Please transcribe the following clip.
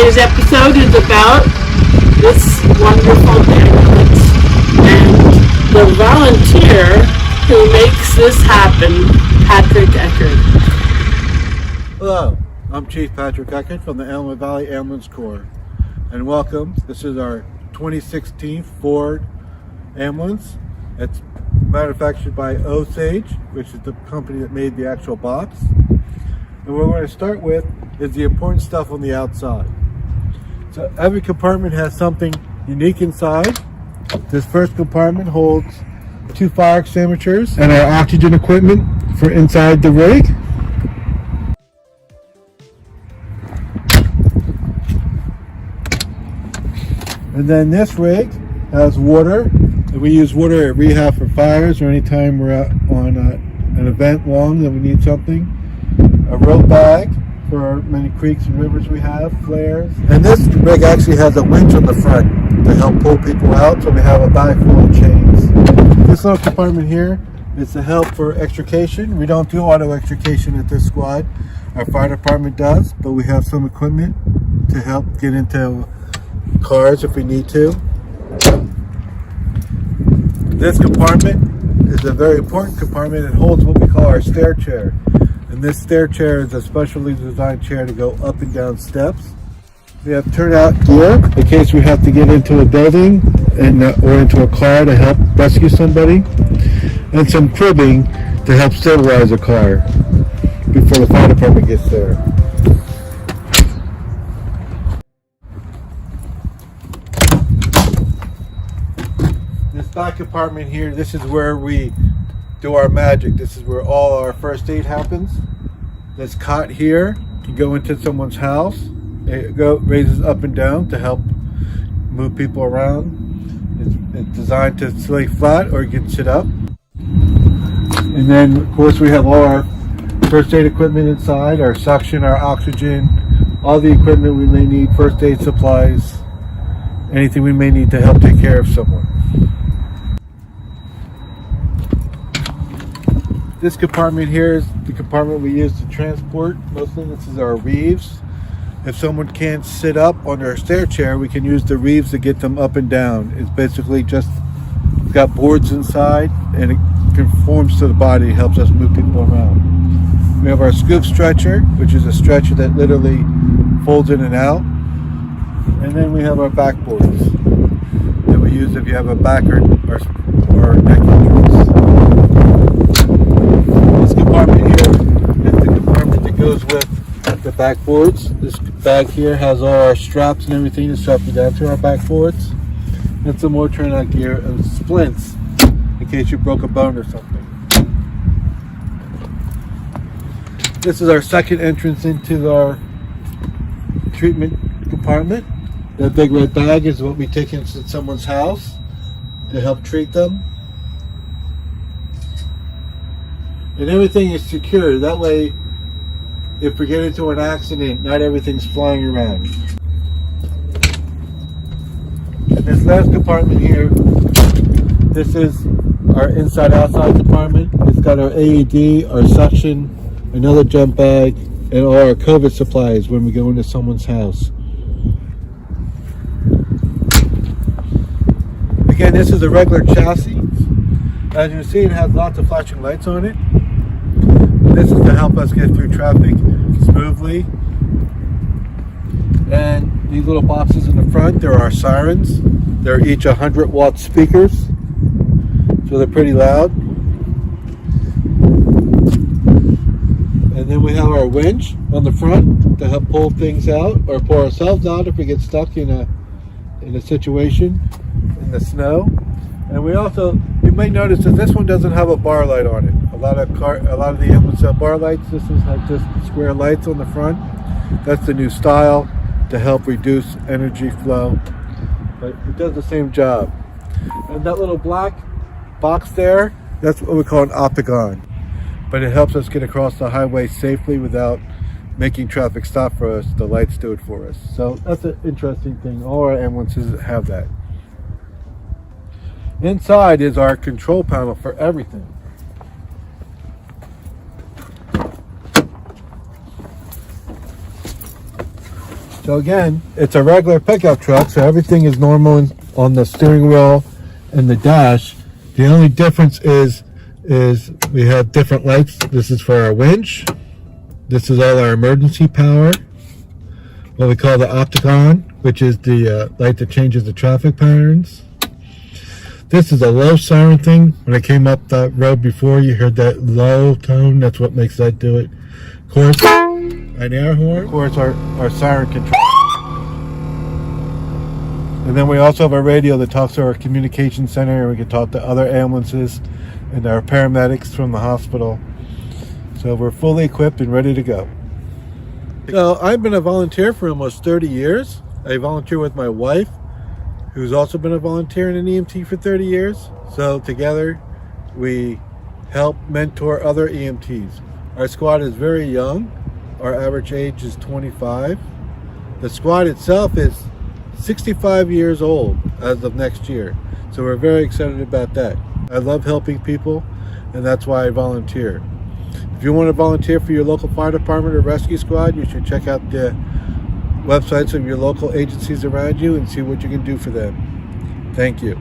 Today's episode is about this wonderful ambulance and the volunteer who makes this happen, Patrick Eckert. Hello, I'm Chief Patrick Eckert from the Illinois Valley Ambulance Corps, and welcome. This is our 2016 Ford ambulance. It's manufactured by Osage, which is the company that made the actual box. And what we're going to start with is the important stuff on the outside. So every compartment has something unique inside. This first compartment holds 2 fire extinguishers and our oxygen equipment for inside the rig. And then this rig has water. And we use water at rehab for fires or anytime we're out on an event long that we need something. A rope bag for many creeks and rivers we have, flares. And this rig actually has a winch on the front to help pull people out, so we have a bag full of chains. This little compartment here is to help for extrication. We don't do auto extrication at this squad. Our fire department does, but we have some equipment to help get into cars if we need to. This compartment is a very important compartment. It holds what we call our stair chair. And this stair chair is a specially designed chair to go up and down steps. We have turnout gear in case we have to get into a building or into a car to help rescue somebody. And some cribbing to help stabilize a car before the fire department gets there. This back compartment here, this is where we do our magic. This is where all our first aid happens. This cot here can go into someone's house. It raises up and down to help move people around. It's designed to lay flat or you can sit up. And then of course we have all our first aid equipment inside, our suction, our oxygen, all the equipment we may need, first aid supplies, anything we may need to help take care of someone. This compartment here is the compartment we use to transport. Mostly this is our reeves. If someone can't sit up on their stair chair, we can use the reeves to get them up and down. It's basically just got boards inside and it conforms to the body, helps us move people around. We have our scoop stretcher, which is a stretcher that literally folds in and out. And then we have our backboards that we use if you have a back or neck injuries. This compartment here is the compartment that goes with the backboards. This bag here has all our straps and everything to strap you down to our backboards. And some more turnout gear and splints in case you broke a bone or something. This is our second entrance into our treatment compartment. That big red bag is what we take into someone's house to help treat them. And everything is secure. That way, if we get into an accident, not everything's flying around. And this last compartment here, this is our inside-outside compartment. It's got our AED, our suction, another jump bag, and all our COVID supplies when we go into someone's house. Again, this is a regular chassis. As you see, it has lots of flashing lights on it. This is to help us get through traffic smoothly. And these little boxes in the front, there are sirens. They're each 100-watt speakers, so they're pretty loud. And then we have our winch on the front to help pull things out or pull ourselves out if we get stuck in a situation in the snow. And we also, you may notice that this one doesn't have a bar light on it. A lot of the ambulances have bar lights. This is like just square lights on the front. That's the new style to help reduce energy flow. But it does the same job. And that little black box there, that's what we call an opticon. But it helps us get across the highway safely without making traffic stop for us. The lights do it for us. So that's an interesting thing. All our ambulances have that. Inside is our control panel for everything. So again, it's a regular pickup truck, so everything is normal on the steering wheel and the dash. The only difference is we have different lights. This is for our winch. This is all our emergency power. What we call the Opticon, which is the light that changes the traffic patterns. This is a low siren thing. When I came up that road before, you heard that low tone. That's what makes that do it. Of course, an air horn. Of course, our siren control. And then we also have a radio that talks to our communication center, and we can talk to other ambulances and our paramedics from the hospital. So we're fully equipped and ready to go. So I've been a volunteer for almost 30 years. I volunteer with my wife, who's also been a volunteer in an EMT for 30 years. So together we help mentor other EMTs. Our squad is very young. Our average age is 25. The squad itself is 65 years old as of next year. So we're very excited about that. I love helping people, and that's why I volunteer. If you want to volunteer for your local fire department or rescue squad, you should check out the websites of your local agencies around you and see what you can do for them. Thank you.